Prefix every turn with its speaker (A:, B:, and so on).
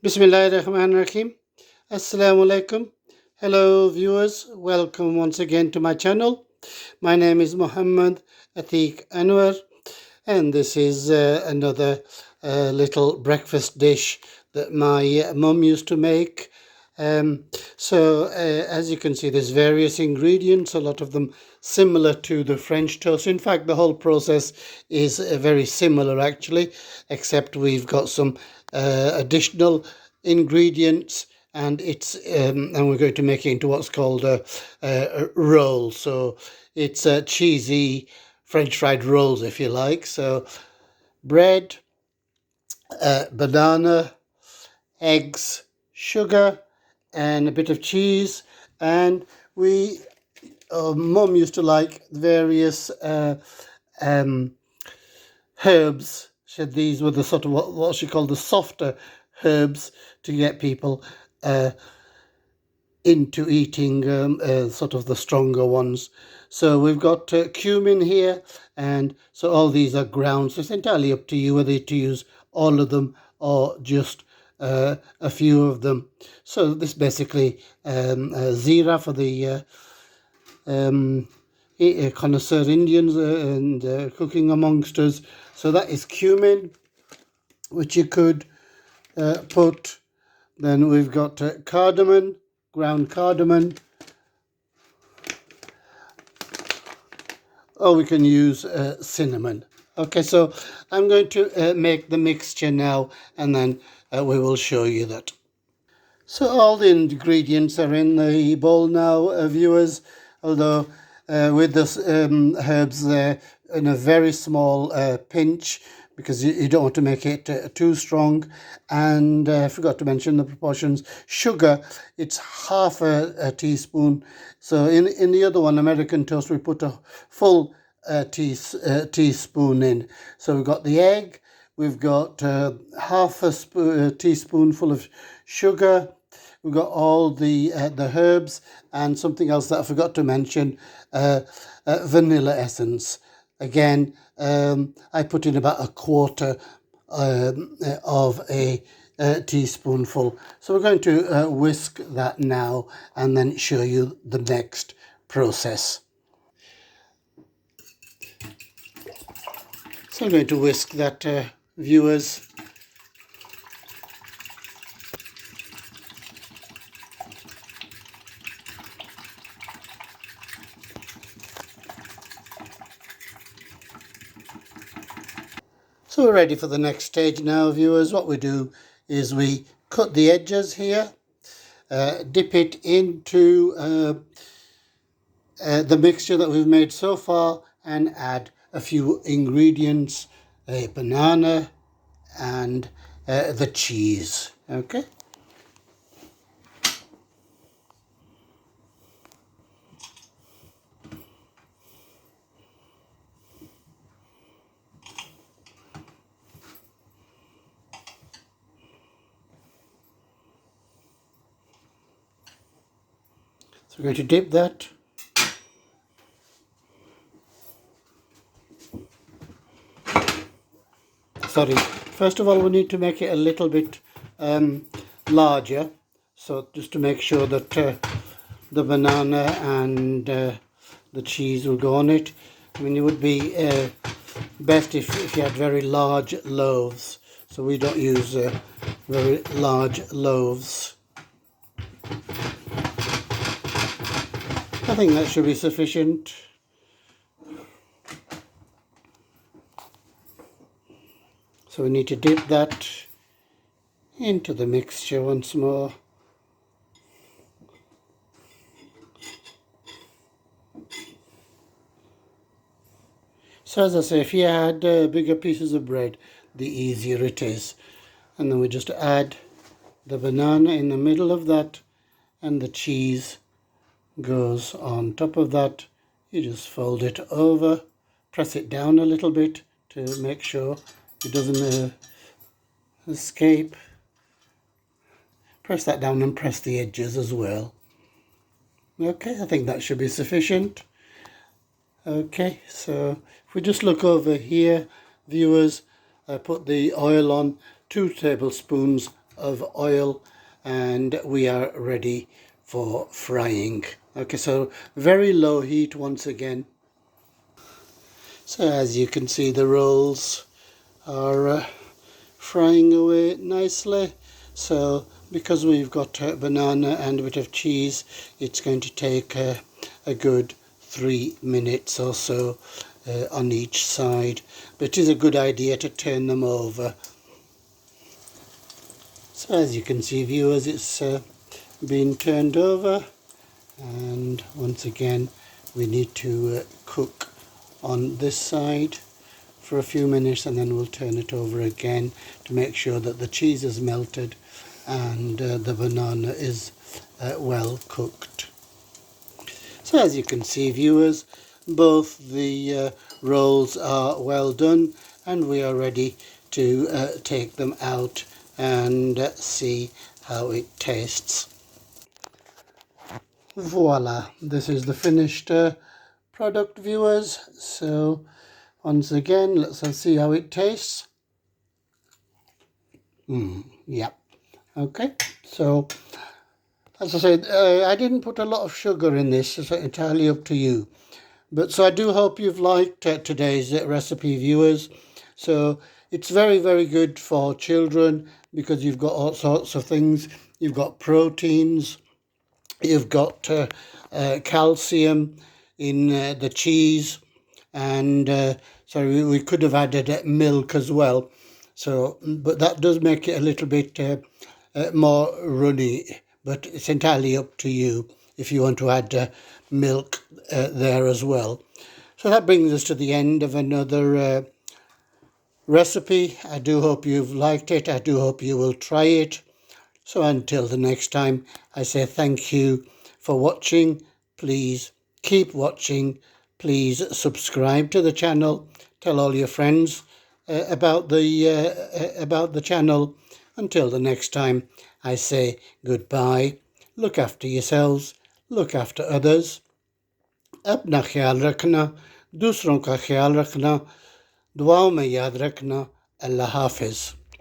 A: Bismillahirrahmanirrahim. Assalamu alaikum. Hello viewers, welcome once again to my channel. My name is Muhammad Atiq Anwar, and this is another little breakfast dish that my mum used to make. As you can see, there's various ingredients, a lot of them similar to the French toast. In fact, the whole process is very similar actually, except we've got some additional ingredients, and we're going to make it into what's called a roll. So it's cheesy French fried rolls, if you like. So bread, banana, eggs, sugar, and a bit of cheese. And we, Mum used to like various herbs. She said these were the sort of what she called the softer herbs to get people into eating sort of the stronger ones. So we've got cumin here, and so all these are ground. So it's entirely up to you whether to use all of them or just a few of them. So this basically zira for the connoisseur Indians and cooking amongst us. So that is cumin, which you could put. Then we've got cardamom, ground cardamom, or we can use cinnamon. Okay, so I'm going to make the mixture now, and then we will show you that. So all the ingredients are in the bowl now, viewers, although with the herbs there in a very small pinch, because you don't want to make it too strong. And I forgot to mention the proportions. Sugar, it's half a teaspoon. So in the other one, American toast, we put a full teaspoon in. So we've got the egg, we've got half a teaspoonful of sugar, we've got all the herbs, and something else that I forgot to mention, vanilla essence. Again, I put in about a quarter of a teaspoonful. So we're going to whisk that now and then show you the next process. So I'm going to whisk that, viewers. So we're ready for the next stage now, viewers. What we do is we cut the edges here, dip it into the mixture that we've made so far, and add a few ingredients, a banana and the cheese. Okay. So we're going to dip that. Sorry, first of all we need to make it a little bit larger, so just to make sure that the banana and the cheese will go on it. I mean, it would be best if you had very large loaves, so we don't use very large loaves. I think that should be sufficient. So we need to dip that into the mixture once more. So as I say, if you had bigger pieces of bread, the easier it is. And then we just add the banana in the middle of that, and the cheese goes on top of that. You just fold it over, press it down a little bit to make sure it doesn't escape. Press that down and press the edges as well. Okay, I think that should be sufficient. Okay, so if we just look over here, viewers, I put the oil on, 2 tablespoons of oil, and we are ready for frying. Okay, so very low heat once again. So as you can see, the rolls are frying away nicely. So because we've got banana and a bit of cheese, it's going to take a good 3 minutes or so on each side, but it is a good idea to turn them over. So as you can see, viewers, it's been turned over, and once again we need to cook on this side for a few minutes, and then we'll turn it over again to make sure that the cheese is melted and the banana is well cooked. So as you can see, viewers, both the rolls are well done, and we are ready to take them out and see how it tastes. Voila, this is the finished product, viewers. So once again, let's see how it tastes. Yep. Okay, so as I said, I didn't put a lot of sugar in this. It's entirely up to you. But so I do hope you've liked today's recipe, viewers. So it's very, very good for children because you've got all sorts of things. You've got proteins, you've got calcium in the cheese, and sorry, we could have added milk as well. So, but that does make it a little bit more runny. But it's entirely up to you if you want to add milk there as well. So that brings us to the end of another recipe. I do hope you've liked it. I do hope you will try it. So until the next time, I say thank you for watching. Please keep watching. Please subscribe to the channel. Tell all your friends about the channel. Until the next time, I say goodbye. Look after yourselves. Look after others. अपना ख्याल रखना, दूसरों का ख्याल रखना, दुआओं में याद रखना. अल्लाह हाफिज़.